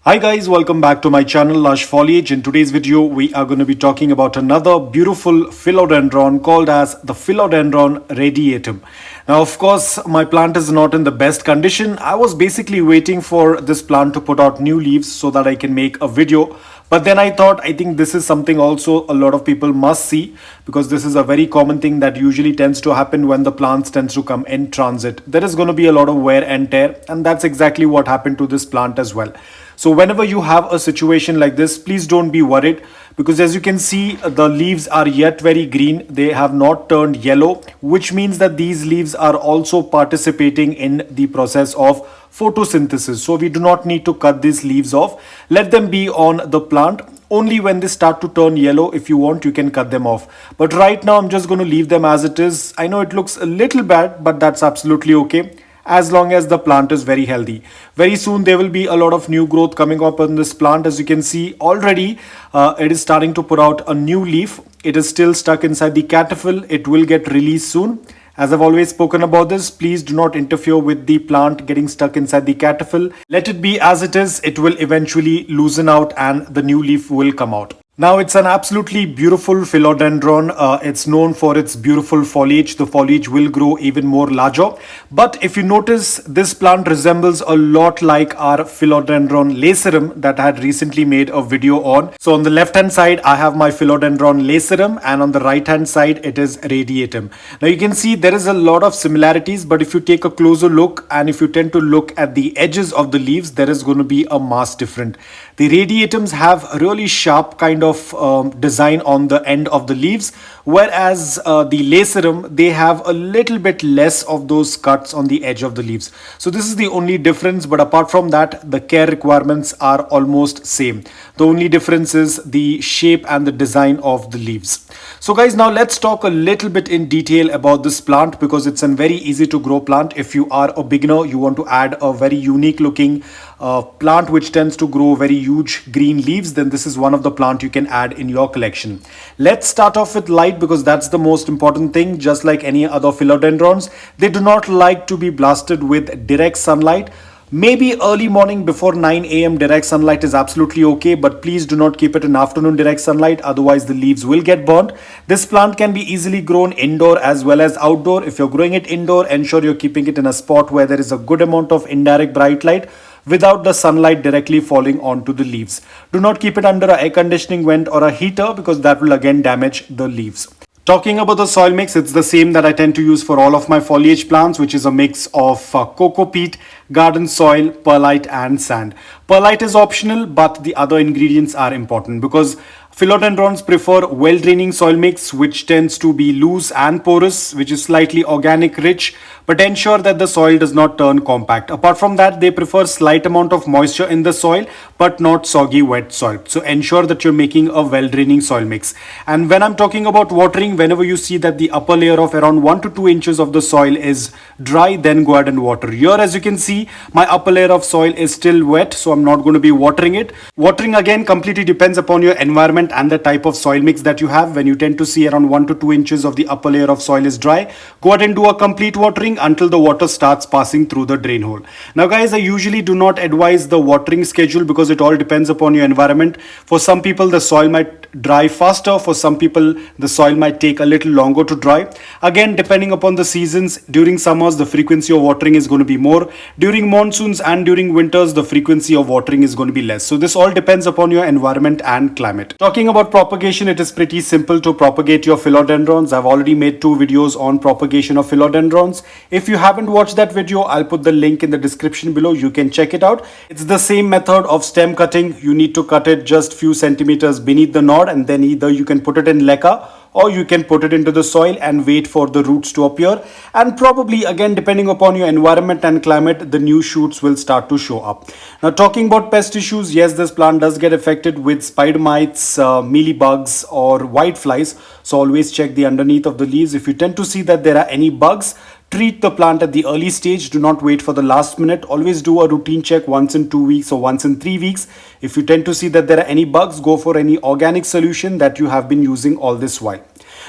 Hi guys, welcome back to my channel Lush Foliage. In today's video, we are going to be talking about another beautiful philodendron called as the Philodendron Radiatum. Now, of course, my plant is not in the best condition. I was basically waiting for this plant to put out new leaves so that I can make a video. But then I think this is something also a lot of people must see, because this is a very common thing that usually tends to happen when the plants tends to come in transit. There is going to be a lot of wear and tear, and that's exactly what happened to this plant as well. So whenever you have a situation like this, please don't be worried, because as you can see, the leaves are yet very green. They have not turned yellow, which means that these leaves are also participating in the process of photosynthesis. So we do not need to cut these leaves off. Let them be on the plant. Only when they start to turn yellow, if you want, you can cut them off. But right now, I'm just going to leave them as it is. I know it looks a little bad, but that's absolutely okay, as long as the plant is very healthy. Very soon there will be a lot of new growth coming up on this plant. As you can see already, it is starting to put out a new leaf. It is still stuck inside the cataphyll. It will get released soon. As I've always spoken about this, please do not interfere with the plant getting stuck inside the cataphyll. Let it be as it is. It will eventually loosen out and the new leaf will come out. Now, it's an absolutely beautiful philodendron. It's known for its beautiful foliage. The foliage will grow even more larger. But if you notice, this plant resembles a lot like our Philodendron Lacerum that I had recently made a video on. So on the left hand side, I have my Philodendron Lacerum, and on the right hand side, it is Radiatum. Now you can see there is a lot of similarities, but if you take a closer look and if you tend to look at the edges of the leaves, there is going to be a mass difference. The Radiatums have a really sharp kind of design on the end of the leaves, whereas the Lacerum, they have a little bit less of those cuts on the edge of the leaves. So this is the only difference, but apart from that, the care requirements are almost same. The only difference is the shape and the design of the leaves. So guys, now let's talk a little bit in detail about this plant, because it's a very easy to grow plant. If you are a beginner, you want to add a very unique looking plant which tends to grow very huge green leaves, then this is one of the plant you can add in your collection. Let's start off with light, because that's the most important thing. Just like any other philodendrons, they do not like to be blasted with direct sunlight. Maybe early morning before 9 a.m. direct sunlight is absolutely okay, but please do not keep it in afternoon direct sunlight, otherwise the leaves will get burnt. This plant can be easily grown indoor as well as outdoor. If you're growing it indoor, ensure you're keeping it in a spot where there is a good amount of indirect bright light without the sunlight directly falling onto the leaves. Do not keep it under a air conditioning vent or a heater, because that will again damage the leaves. Talking about the soil mix, it's the same that I tend to use for all of my foliage plants, which is a mix of coco peat, garden soil, perlite and sand. Perlite is optional, but the other ingredients are important, because philodendrons prefer well-draining soil mix, which tends to be loose and porous, which is slightly organic rich, but ensure that the soil does not turn compact. Apart from that, they prefer slight amount of moisture in the soil, but not soggy wet soil. So ensure that you're making a well-draining soil mix. And when I'm talking about watering, whenever you see that the upper layer of around 1 to 2 inches of the soil is dry, then go ahead and water. Here, as you can see, my upper layer of soil is still wet, so I'm not going to be watering it. Watering again completely depends upon your environment and the type of soil mix that you have. When you tend to see around 1 to 2 inches of the upper layer of soil is dry, go ahead and do a complete watering until the water starts passing through the drain hole. Now guys, I usually do not advise the watering schedule, because it all depends upon your environment. For some people, the soil might dry faster. For some people, the soil might take a little longer to dry. Again, depending upon the seasons, during summers, the frequency of watering is going to be more. During monsoons and during winters, the frequency of watering is going to be less. So this all depends upon your environment and climate. Talking about propagation, it is pretty simple to propagate your philodendrons. I've already made 2 videos on propagation of philodendrons. If you haven't watched that video, I'll put the link in the description below. You can check it out. It's the same method of stem cutting. You need to cut it just few centimeters beneath the nod, and then either you can put it in leca or you can put it into the soil and wait for the roots to appear. And probably, again, depending upon your environment and climate, the new shoots will start to show up. Now, talking about pest issues, yes, this plant does get affected with spider mites, mealybugs or whiteflies. So always check the underneath of the leaves. If you tend to see that there are any bugs, treat the plant at the early stage. Do not wait for the last minute. Always do a routine check once in 2 weeks or once in 3 weeks. If you tend to see that there are any bugs, go for any organic solution that you have been using all this while.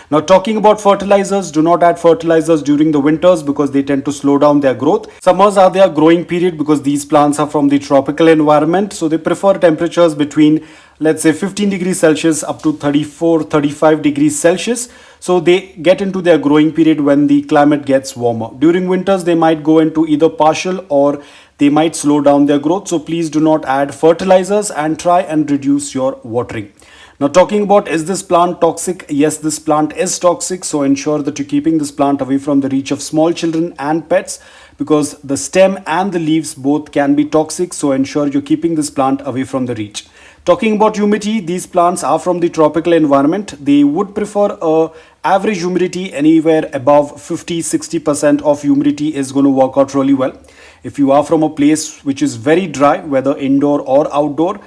Now, talking about fertilizers, do not add fertilizers during the winters because they tend to slow down their growth. Summers are their growing period because these plants are from the tropical environment, so they prefer temperatures between, let's say, 15 degrees Celsius up to 34-35 degrees Celsius. So they get into their growing period when the climate gets warmer. During winters, they might go into either partial or they might slow down their growth. So please do not add fertilizers and try and reduce your watering. Now, talking about, is this plant toxic? Yes, this plant is toxic. So ensure that you're keeping this plant away from the reach of small children and pets, because the stem and the leaves both can be toxic. So ensure you're keeping this plant away from the reach. Talking about humidity, these plants are from the tropical environment. They would prefer a average humidity anywhere above 50-60% of humidity is going to work out really well. If you are from a place which is very dry, whether indoor or outdoor,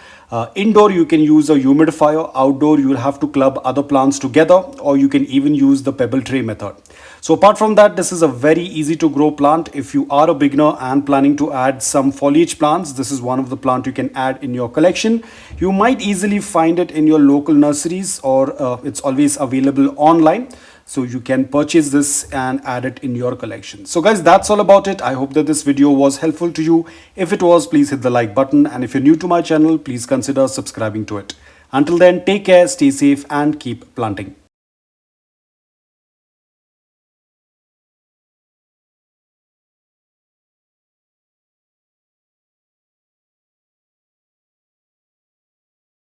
indoor you can use a humidifier, outdoor you will have to club other plants together, or you can even use the pebble tray method. So apart from that, this is a very easy to grow plant. If you are a beginner and planning to add some foliage plants, this is one of the plants you can add in your collection. You might easily find it in your local nurseries, or it's always available online. So you can purchase this and add it in your collection. So guys, that's all about it. I hope that this video was helpful to you. If it was, please hit the like button. And if you're new to my channel, please consider subscribing to it. Until then, take care, stay safe and keep planting.